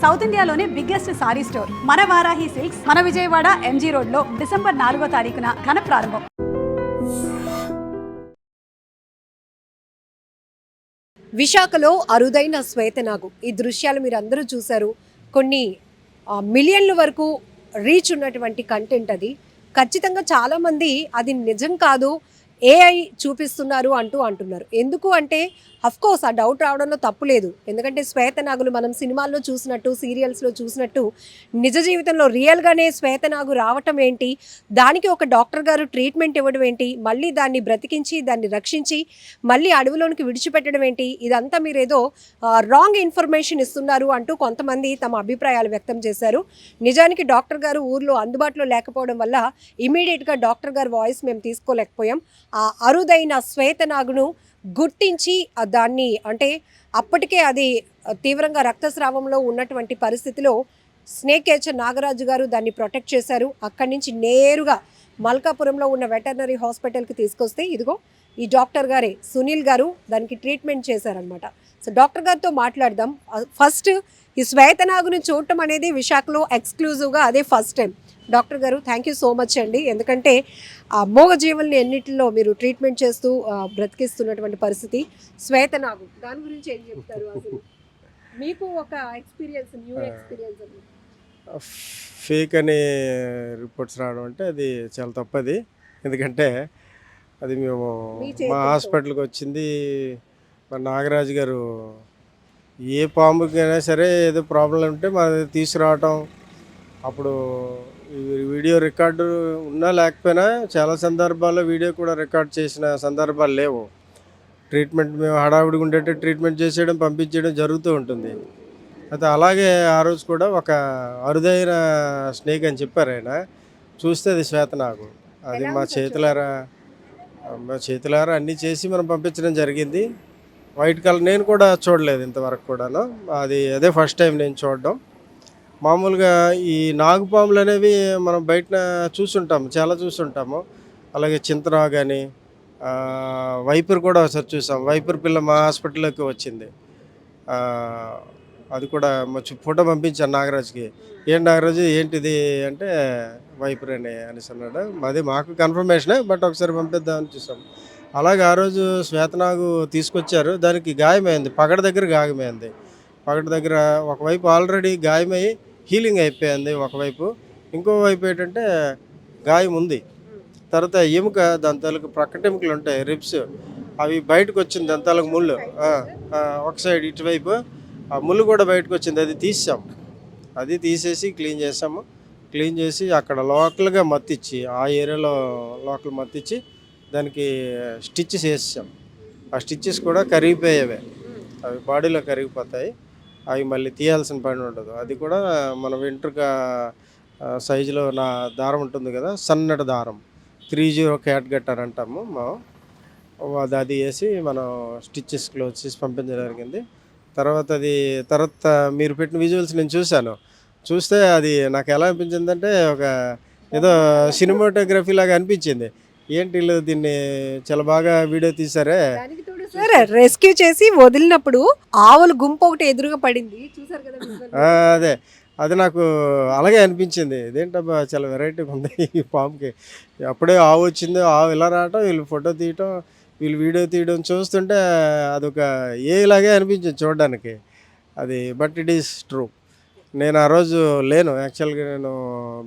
South ఇండియాలోనే biggest sorry store మన Varahi silks మన విజయవాడ ఎంజీ రోడ్ లో డిసెంబర్ 4వ తారీఖున ఘన ప్రారంభం. విశాఖలో అరుదైన శ్వేతనాగు. ఈ దృశ్యాలు మీరు అందరూ చూశారు. కొన్ని మిలియన్ల వరకు రీచ్ ఉన్నటువంటి కంటెంట్ అది. ఖచ్చితంగా చాలామంది అది నిజం కాదు, ఏఐ చూపిస్తున్నారు అంటున్నారు. ఎందుకు అంటే కోర్స్ ఆ డౌట్ రావడంలో తప్పు లేదు. ఎందుకంటే శ్వేతనాగులు మనం సినిమాల్లో చూసినట్టు, సీరియల్స్లో చూసినట్టు నిజ జీవితంలో రియల్గానే శ్వేతనాగు రావటం ఏంటి, దానికి ఒక డాక్టర్ గారు ట్రీట్మెంట్ ఇవ్వడం ఏంటి, మళ్ళీ దాన్ని బ్రతికించి దాన్ని రక్షించి మళ్ళీ అడవిలోనికి విడిచిపెట్టడం ఏంటి, ఇదంతా మీరేదో రాంగ్ ఇన్ఫర్మేషన్ ఇస్తున్నారు అంటూ కొంతమంది తమ అభిప్రాయాలు వ్యక్తం చేశారు. నిజానికి డాక్టర్ గారు ఊర్లో అందుబాటులో లేకపోవడం వల్ల ఇమీడియట్గా డాక్టర్ గారు వాయిస్ మేము తీసుకోలేకపోయాం. ఆ అరుదైన శ్వేతనాగును గుర్తించి దాన్ని అంటే అప్పటికే అది తీవ్రంగా రక్తస్రావంలో ఉన్నటువంటి పరిస్థితిలో స్నేక్ క్యాచర్ నాగరాజు గారు దాన్ని ప్రొటెక్ట్ చేశారు. అక్కడి నుంచి నేరుగా మల్కాపురంలో ఉన్న వెటర్నరీ హాస్పిటల్కి తీసుకొస్తే ఇదిగో ఈ డాక్టర్ గారే సునీల్ గారు దానికి ట్రీట్మెంట్ చేశారనమాట. సో డాక్టర్ గారితో మాట్లాడదాం. ఫస్ట్ ఈ శ్వేతనాగుని చూడటం అనేది విశాఖలో ఎక్స్క్లూజివ్గా అదే ఫస్ట్ టైం. డాక్టర్ గారు థ్యాంక్ యూ సో మచ్ అండి. ఎందుకంటే ఆ మూగజీవుల్ని ఎన్నిటిలో మీరు ట్రీట్మెంట్ చేస్తూ బ్రతికిస్తున్నటువంటి పరిస్థితి. శ్వేతనాగు దాని గురించి ఏం చెప్తారు? అసలు మీకు ఒక ఎక్స్పీరియన్స్, న్యూ ఎక్స్పీరియన్స్. ఫేక్ అనే రిపోర్ట్స్ రావడం అంటే అది చాలా తప్పది. ఎందుకంటే అది మేము మా హాస్పిటల్కి వచ్చింది మా నాగరాజు గారు ఏ పాముకైనా సరే ఏదో ప్రాబ్లం ఉంటే మన తీసుకురావటం, అప్పుడు వీడియో రికార్డు ఉన్నా లేకపోయినా చాలా సందర్భాల్లో వీడియో కూడా రికార్డ్ చేసిన సందర్భాలు లేవు. ట్రీట్మెంట్ మేము హడావుడిగా ఉండేట్టు ట్రీట్మెంట్ చేసేయడం పంపించేయడం జరుగుతూ ఉంటుంది. అయితే అలాగే ఆ రోజు కూడా ఒక అరుదైన స్నేక్ అని చెప్పారు ఆయన. చూస్తే అది శ్వేతనాగు. అది మా చేతులారా అన్నీ చేసి మనం పంపించడం జరిగింది. వైట్ కలర్ నేను కూడా చూడలేదు ఇంతవరకు కూడాను. అదే ఫస్ట్ టైం నేను చూడడం. మామూలుగా ఈ నాగుపాములు అనేవి మనం బయట చూసుంటాము, చాలా చూసుంటాము. అలాగే చింతనాగు అని, వైపర్ కూడా ఒకసారి చూసాం. వైపర్ పిల్ల మా హాస్పిటల్లోకి వచ్చింది. అది కూడా ఫోటో పంపించాను నాగరాజుకి. నాగరాజు ఏంటిది అంటే వైపర్ అనేసి అన్నాడు. అది మాకు కన్ఫర్మేషనే, బట్ ఒకసారి పంపిద్దామని చూసాం. అలాగే ఆ రోజు శ్వేతనాగు తీసుకొచ్చారు. దానికి గాయమైంది, పగడ దగ్గర గాయమైంది. పగడ దగ్గర ఒకవైపు ఆల్రెడీ గాయమై హీలింగ్ అయిపోయింది ఒకవైపు. ఇంకోవైపు ఏంటంటే గాయం ఉంది. తర్వాత ఎముక దాని తాలూకు ప్రక్కటెముకలు ఉంటాయి, రిబ్స్, అవి బయటకు వచ్చింది. దాని తాలూకు ముళ్ళు ఒక సైడ్ ఇటువైపు ఆ ముళ్ళు కూడా బయటకు వచ్చింది. అది తీసాం. అది తీసేసి క్లీన్ చేసాము. క్లీన్ చేసి అక్కడ లోకల్గా మత్తిచ్చి, ఆ ఏరియాలో లోకల్ మత్తిచ్చి దానికి స్టిచ్చెస్ వేసాం. ఆ స్టిచ్చెస్ కూడా కరిగిపోయేవే, అవి బాడీలో కరిగిపోతాయి. అవి మళ్ళీ తీయాల్సిన పని ఉండదు. అది కూడా మన వెంట్రుక సైజులో నా దారం ఉంటుంది కదా, సన్నటి దారం 30 క్యాట్గట్ అని అంటాము అది వేసి మనం స్టిచ్చెస్ క్లోజ్ చేసి పంపించడం జరిగింది. తర్వాత మీరు పెట్టిన విజువల్స్ నేను చూస్తే అది నాకు ఎలా అనిపించిందంటే ఒక ఏదో సినిమాటోగ్రఫీ లాగా అనిపించింది. ఏంటి వీళ్ళు దీన్ని చాలా బాగా వీడియో తీసారే. రెస్క్యూ చేసి వదిలినప్పుడు ఆవుల గుంపు ఒకటి ఎదురుగా పడింది, చూసారు కదా. అది నాకు అలాగే అనిపించింది. ఇదేంటబ్బా చాలా వెరైటీగా ఉంది ఈ పాముకి. అప్పుడే ఆవు వచ్చింది, ఆవు ఇలా రావటం, వీళ్ళు ఫోటో తీయటం, వీళ్ళు వీడియో తీయడం చూస్తుంటే అదొక ఏలాగే అనిపించింది చూడడానికి అది. But it is true. నేను ఆ రోజు లేను, యాక్చువల్గా నేను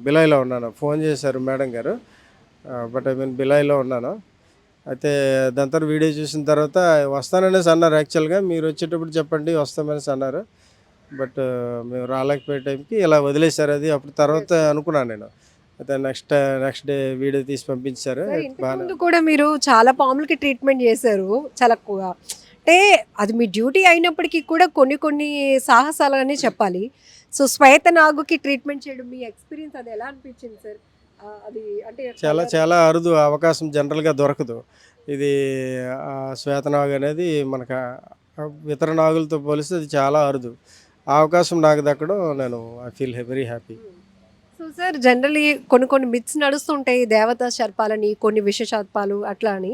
బిలాయిలో ఉన్నాను. ఫోన్ చేశారు మేడం గారు, బట్ బిలాయిలో ఉన్నాను. అయితే దాని తర్వాత వీడియో చూసిన తర్వాత వస్తాననేసి అన్నారు. యాక్చువల్గా మీరు వచ్చేటప్పుడు చెప్పండి వస్తామనేసి అన్నారు. బట్ మేము రాలేకపోయే టైంకి ఇలా వదిలేశారు. అది అప్పుడు తర్వాత అనుకున్నాను నేను. అయితే నెక్స్ట్ డే వీడియో తీసి పంపించారు. ముందు కూడా మీరు చాలా పాములకి ట్రీట్మెంట్ చేశారు. చాలా అంటే అది మీ డ్యూటీ అయినప్పటికీ కూడా కొన్ని సాహసాలనే చెప్పాలి. సో శ్వేతనాగుకి ట్రీట్మెంట్ చేయడం మీ ఎక్స్పీరియన్స్ అది ఎలా అనిపించింది సార్? అది అంటే చాలా అరుదు, అవకాశం జనరల్గా దొరకదు. ఇది శ్వేతనాగు అనేది మనకు ఇతర నాగులతో పోలిస్తే అది చాలా అరుదు. ఆ అవకాశం నాకు దక్కడం I feel very happy. So sir generally కొన్ని మిత్స్ నడుస్తుంటాయి దేవతా సర్పాలని కొన్ని విష సర్పాలు అట్లా అని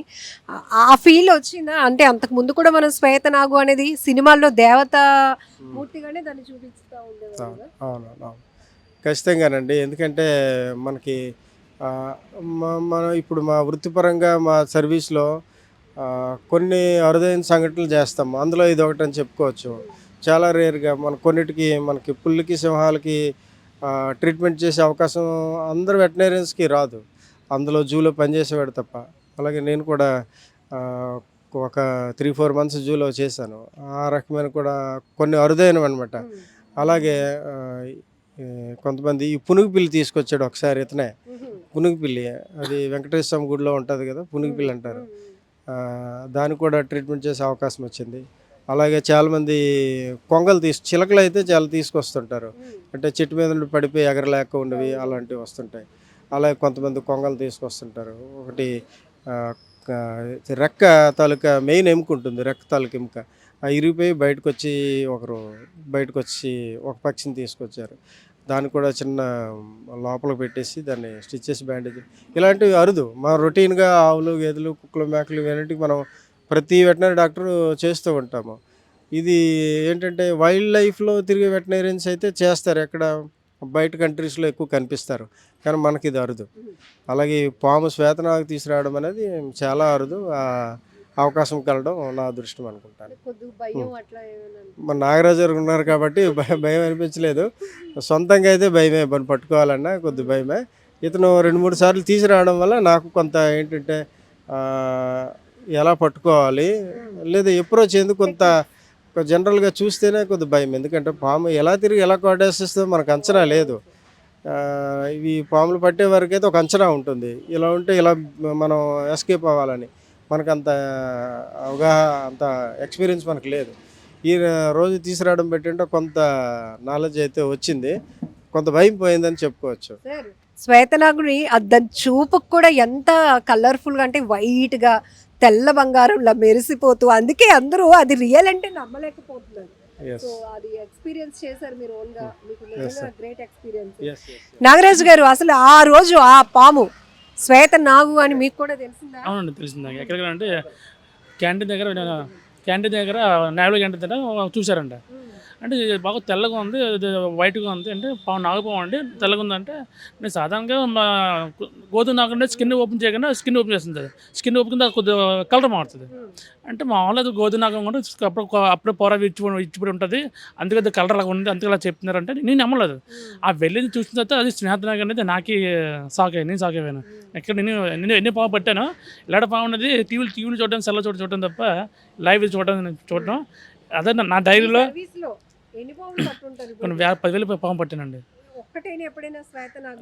ఆ ఫీల్ వచ్చిందా అంటే అంతకు ముందు కూడా మనం శ్వేతనాగు అనేది సినిమాల్లో దేవత మూర్తిగానే దాన్ని చూపిస్తూ ఉండేవారు కదా? అవును ఖచ్చితంగానండి. ఎందుకంటే మనకి మనం ఇప్పుడు మా వృత్తిపరంగా మా సర్వీస్లో కొన్ని అరుదైన సంఘటనలు చేస్తాం. అందులో ఇది ఒకటని చెప్పుకోవచ్చు. చాలా రేర్గా కొన్నిటికి మనకి పుల్లికి సింహాలకి ట్రీట్మెంట్ చేసే అవకాశం అందరు వెటనరీన్స్కి రాదు. అందులో జూలో పనిచేసేవాడు తప్ప. అలాగే నేను కూడా ఒక 3-4 మంత్స్ జూలో చేశాను. ఆ రకమైన కూడా కొన్ని అరుదైనవి అనమాట. అలాగే ఈ కొంతమంది ఈ పునుగు పిల్లి తీసుకొచ్చాడు ఒకసారి ఇతనే. పునుగు పిల్లి అది వెంకటేశ్వర స్వామి గుడిలో ఉంటుంది కదా, పునుగు పిల్లి అంటారు. దానికి కూడా ట్రీట్మెంట్ చేసే అవకాశం వచ్చింది. అలాగే చాలామంది కొంగలు చిలకలు అయితే చాలా తీసుకొస్తుంటారు. అంటే చెట్టు మీద నుండి పడిపోయి ఎగరలేక ఉండేవి అలాంటివి వస్తుంటాయి. అలాగే కొంతమంది కొంగలు తీసుకొస్తుంటారు. ఒకటి రెక్క తాలూకా మెయిన్ ఎముక ఉంటుంది, రెక్క తాలూకా ఎముక ఇరిగిపోయి బయటకు వచ్చి ఒక పక్షిని తీసుకొచ్చారు. దాన్ని కూడా చిన్న లోపల పెట్టేసి దాన్ని స్టిచ్ చేసి బ్యాండేజ్ ఇలాంటివి అరుదు. మనం రొటీన్గా ఆవులు గేదెలు కుక్కలు మేకలు ఇవన్నిటికి మనం ప్రతి వెటనరీ డాక్టరు చేస్తూ ఉంటాము. ఇది ఏంటంటే వైల్డ్ లైఫ్లో తిరిగే వెటనరీన్స్ అయితే చేస్తారు, ఎక్కడ బయట కంట్రీస్లో ఎక్కువ కనిపిస్తారు, కానీ మనకి ఇది అరుదు. అలాగే పాము శ్వేతనాగు తీసుకురావడం అనేది చాలా అరుదు. అవకాశం కలడం నా అదృష్టం అనుకుంటాను. మన నాగరాజు గారు ఉన్నారు కాబట్టి భయం అనిపించలేదు. సొంతంగా అయితే భయమే, మనం పట్టుకోవాలన్నా కొద్ది భయమే. ఇతను 2-3 సార్లు తీసుకురావడం వల్ల నాకు కొంత ఏంటంటే ఎలా పట్టుకోవాలి లేదా అప్రోచ్ ఎందుకు కొంత జనరల్గా చూస్తేనే కొద్ది భయం. ఎందుకంటే పాము ఎలా తిరిగి ఎలా కొట్టేస్తుందో మనకు అంచనా లేదు. ఇవి పాములు పట్టే వరకు అయితే ఒక అంచనా ఉంటుంది, ఇలా ఉంటే ఇలా మనం ఎస్కేప్ అవ్వాలని. మనకు అంత అంత ఎక్స్పీరియన్స్ మనకు లేదు. ఈ రోజు తీసుకురావడం పెట్టింటే కొంత నాలెడ్జ్ అయితే వచ్చింది, కొంత భయం పోయిందని చెప్పుకోవచ్చు. శ్వేతనాగుని దాని చూపుకు కూడా ఎంత కలర్ఫుల్గా అంటే వైట్గా తెల్ల బంగారంలా మెరిసిపోతూ, అందుకే అందరూ అది రియల్ అంటే నమ్మలేకపోతున్నారు. సో అది ఎక్స్పీరియన్స్ చేశారు మీరు ఓన్గా, మీకు నిజంగా గ్రేట్ ఎక్స్పీరియన్స్. నాగరాజు గారు, అసలు ఆ రోజు ఆ పాము శ్వేతనాగు అని మీకు కూడా తెలిసిందా? అవునండి, తెలిసింది. ఎక్కడికంటే క్యాంటీన్ దగ్గర నేవల్ క్యాంటీన్ దగ్గర చూశారంట. అంటే ఇది బాగా తెల్లగా ఉంది, ఇది వైట్గా ఉంది అంటే నాగుపాము అండి. తెల్లగా ఉందంటే నేను సాధారణంగా మా గోధుమ నాగు అంటే స్కిన్ ఓపెన్ చేయకుండా స్కిన్ ఓపెన్ చేస్తుంది. స్కిన్ ఓపెన్ కింద కొద్దిగా కలర్ మారుతుంది. అంటే మామూలుగా అది గోధుమ నాగం కూడా అప్పుడే పొర ఇచ్చిపడి ఉంటుంది, అందుకే అది కలర్ లాగా ఉంది, అందుకే అలా చెప్తున్నారంటే నేను నమ్మలేదు. ఆ వెళ్ళింది చూసిన తర్వాత అది స్నేహితునాగ అనేది నాకే నేను షాక్ అయ్యాను. ఎక్కడ నేను ఎన్ని పాము పట్టాను, ఇలాంటి పాము అనేది టీవీలు చూడడం, సెల్ల చూడడం తప్ప లైవ్ చూడడం అదే నా డైరీలో కొన్ని 10,000 పాము పట్టానండి.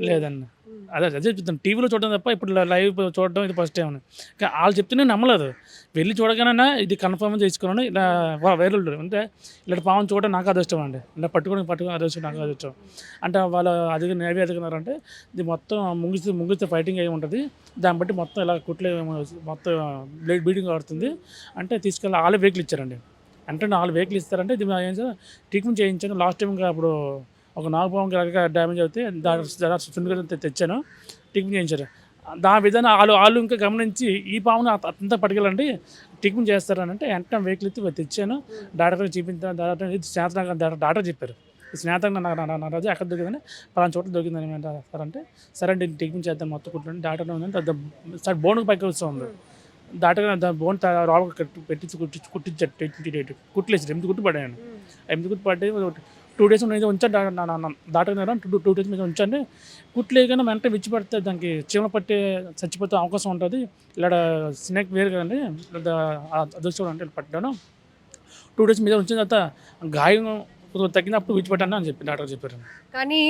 లేదండి, అదే చెప్తాను, టీవీలో చూడడం తప్ప ఇప్పుడు లైవ్ చూడడం ఇది ఫస్ట్ టైం. వాళ్ళు చెప్తే నేను నమ్మలేదు. వెళ్ళి చూడగానే ఇది కన్ఫర్మ్ చేసుకున్నాను. ఇలా వైరల్ అంటే ఇలాంటి పాము చూడడం నాకు అదృష్టం అండి. ఇలా పట్టుకుని అదృష్టం, నాకు అదృష్టం. అంటే వాళ్ళు నేవీ అదుగున్నారంటే ఇది మొత్తం ముంగిస్తే ఫైటింగ్ అయి ఉంటుంది, దాన్ని బట్టి మొత్తం ఇలా కుట్లే మొత్తం బ్లీడింగ్ అవుతుంది. అంటే తీసుకెళ్ళి వాళ్ళే వెహికల్ ఇచ్చారండి. అంటే 4 వెహికల్ ఇస్తారంటే ఇది ట్రీట్మెంట్ చేయించాను. లాస్ట్ టైం ఇంకా అప్పుడు ఒక నాగుపాముకి డ్యామేజ్ అవుతే దాని తెచ్చాను, ట్రీట్మెంట్ చేయించారు. దాని విధానం వాళ్ళు ఇంకా గమనించి ఈ పామును అంతా పట్టుకెళ్ళండి ట్రీట్మెంట్ చేస్తారని అంటే వెంటనే వెహికల్ ఎత్తి తెచ్చాను. డాక్టర్ చూపించాను. డాక్టర్ చెప్పారు స్నేహితంగా నారాజు ఎక్కడ దొరికిందని పలానా చోట్ల దొరికిందని అంటే సరే అంటే ట్రీట్మెంట్ చేద్దాం మొత్తం కుట్లండి. డాక్టర్ ఉందంటే బోన్కి పైకి వస్తుంది. డాక్టర్ బోన్ రాళ్ళ పెట్టించి కుట్టించారు. కుట్లేసారు. 8 కుట్టు పడ్డాను. 8 కుట్టు పడ్డాయి. 2 days మీద ఉంచాను. డాక్టర్ 2 days మీద ఉంచండి, కుట్లేకైనా వెంటనే విచ్చి పడితే దానికి చీమ పట్టే చచ్చిపోతే అవకాశం ఉంటుంది. ఇలా స్నేక్ వేరు కదండి, అదృష్టం అంటే పట్టాను. 2 days మీద ఉంచిన తర్వాత గాయం తగ్గినప్పుడు విడిచిపెట్టాను అని చెప్పి డాక్టర్ చెప్పారు. కానీ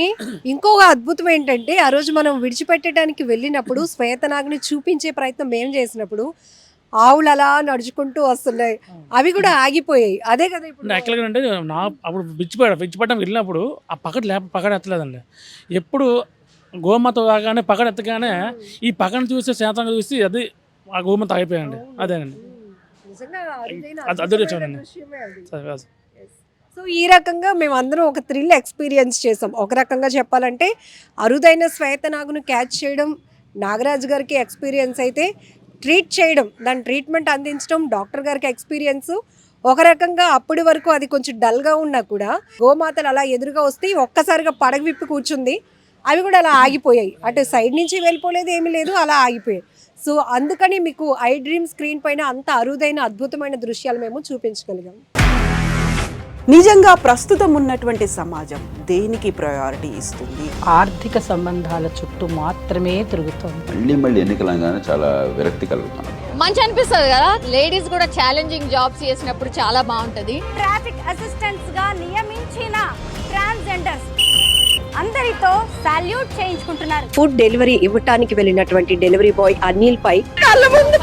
ఇంకొక అద్భుతం ఏంటంటే ఆ రోజు మనం విడిచిపెట్టడానికి వెళ్ళినప్పుడు శ్వేతనాగుని చూపించే ప్రయత్నం మేము చేసినప్పుడు ఆవులు అలా నడుచుకుంటూ వస్తున్నాయి, అవి కూడా ఆగిపోయాయి. అదే కదా ఇప్పుడు యాక్చువల్గా అంటే అప్పుడు విడిచిపెట్టడం వెళ్ళినప్పుడు ఆ పగడ ఎత్తలేదండి. ఎప్పుడు గోమాత రాగానే పగడ ఎత్తగానే ఈ పగడను చూసి శాతంగా చూసి అది ఆ గోమాత అయిపోయాయండి. అదేనండి, నిజంగా అదృష్టం అండి. సో ఈ రకంగా మేమందరం ఒక థ్రిల్ ఎక్స్పీరియన్స్ చేసాం. ఒక రకంగా చెప్పాలంటే అరుదైన శ్వేతనాగును క్యాచ్ చేయడం నాగరాజు గారికి ఎక్స్పీరియన్స్ అయితే, ట్రీట్ చేయడం, దాని ట్రీట్మెంట్ అందించడం డాక్టర్ గారికి ఎక్స్పీరియన్స్. ఒక రకంగా అప్పటి వరకు అది కొంచెం డల్గా ఉన్నా కూడా గోమాతలు అలా ఎదురుగా వస్తే ఒక్కసారిగా పడగ విప్పి కూర్చుంది. అవి కూడా అలా ఆగిపోయాయి. అటు సైడ్ నుంచి వెళ్ళిపోలేదు, ఏమీ లేదు, అలా ఆగిపోయాయి. సో అందుకని మీకు ఐ డ్రీమ్ స్క్రీన్ పైన అంత అరుదైన అద్భుతమైన దృశ్యాలు మేము చూపించగలిగాం. నిజంగా ప్రస్తుతం ఉన్నటువంటి సమాజం దేనికి ప్రయారిటీ ఇస్తుంది? ఆర్థిక సంబంధాల చుట్టూ మాత్రమే తిరుగుతోంది. మళ్ళీ ఎన్నికలంగానే చాలా విరక్తి కలుగుతున్నాం. మంచి అనిపిస్తుంది కదా, లేడీస్ కూడా ఛాలెంజింగ్ జాబ్స్ చేసినప్పుడు చాలా బాగుంటది. ట్రాఫిక్ అసిస్టెంట్స్ గా నియమించిన ట్రాన్స్జెండర్స్ అందరితో సాల్యూట్ చేయించుకుంటున్నారు. ఫుడ్ డెలివరీ ఇవ్వటానికి వెళ్ళినటువంటి డెలివరీ బాయ్ అనిల్ పై కళ్ళ ముందు